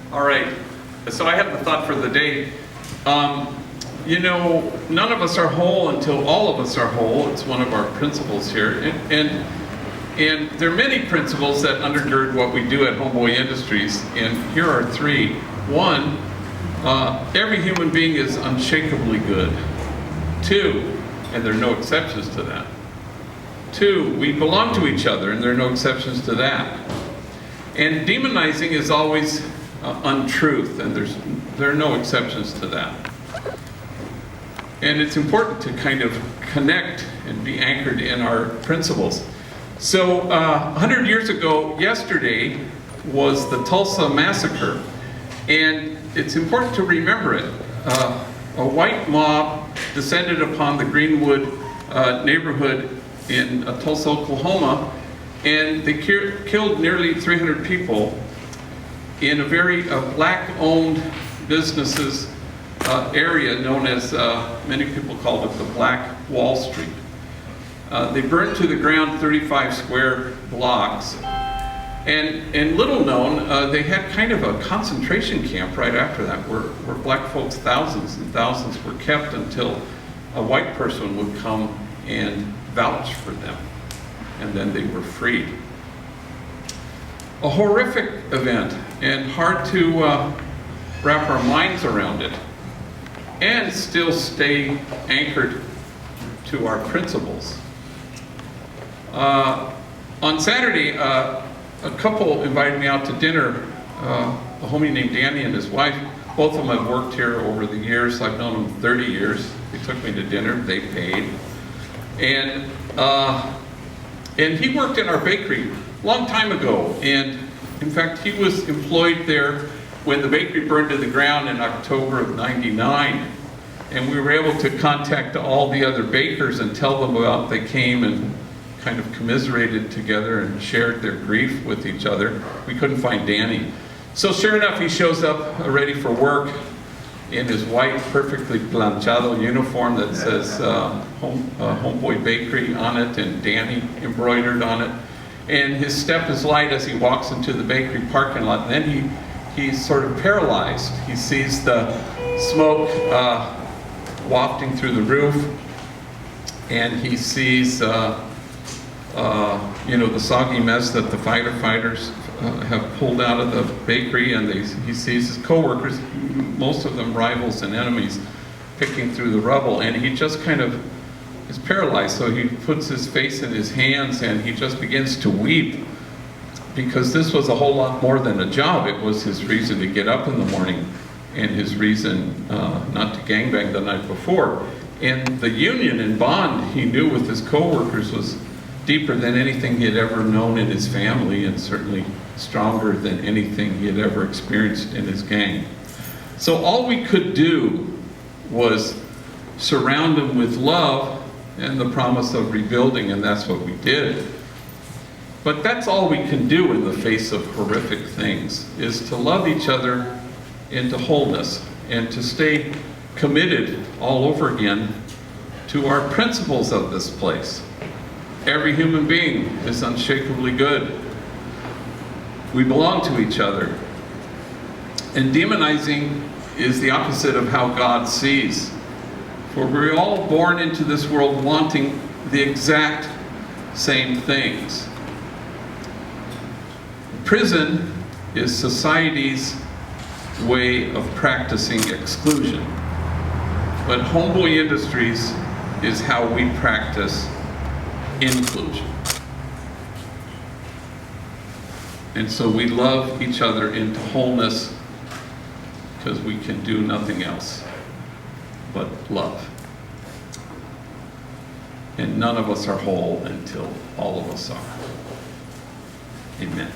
All right, so I have the thought for the day. You know, none of us are whole until all of us are whole. It's one of our principles here. And there are many principles that undergird what we do at Homeboy Industries, and here are three. One, every human being is unshakably good. Two, and there are no exceptions to that. Two, we belong to each other, and there are no exceptions to that. And demonizing is always untruth, and there are no exceptions to that. And it's important to kind of connect and be anchored in our principles. So 100 years ago, yesterday, was the Tulsa Massacre. And it's important to remember it. A white mob descended upon the Greenwood neighborhood in Tulsa, Oklahoma, and they killed nearly 300 people in a very black-owned businesses area known as, many people called it the Black Wall Street. They burned to the ground 35 square blocks. And little known, they had kind of a concentration camp right after that where black folks, thousands and thousands, were kept until a white person would come and vouch for them. And then they were freed. A horrific event, and hard to wrap our minds around it, and still stay anchored to our principles. On Saturday, a couple invited me out to dinner, a homie named Danny and his wife. Both of them have worked here over the years. I've known them 30 years. They took me to dinner, they paid. And he worked in our bakery a long time ago. And in fact, he was employed there when the bakery burned to the ground in October of '99. And we were able to contact all the other bakers and tell them about, they came and kind of commiserated together and shared their grief with each other. We couldn't find Danny. So sure enough, he shows up ready for work in his white, perfectly planchado uniform that says Homeboy Bakery on it and Danny embroidered on it. And his step is light as he walks into the bakery parking lot. And then he's sort of paralyzed. He sees the smoke wafting through the roof, and he sees you know, the soggy mess that the firefighters have pulled out of the bakery, and he sees his coworkers, most of them rivals and enemies, picking through the rubble, and he just kind of is paralyzed. So he puts his face in his hands and he just begins to weep, because this was a whole lot more than a job. It was his reason to get up in the morning and his reason not to gangbang the night before. And the union and bond he knew with his coworkers was deeper than anything he had ever known in his family, and certainly stronger than anything he had ever experienced in his gang. So all we could do was surround him with love and the promise of rebuilding, and that's what we did. But that's all we can do in the face of horrific things, is to love each other into wholeness and to stay committed all over again to our principles of this place. Every human being is unshakably good. We belong to each other. And demonizing is the opposite of how God sees. For we're all born into this world wanting the exact same things. Prison is society's way of practicing exclusion. But Homeboy Industries is how we practice inclusion. And so we love each other into wholeness, because we can do nothing else but love. And none of us are whole until all of us are. Amen.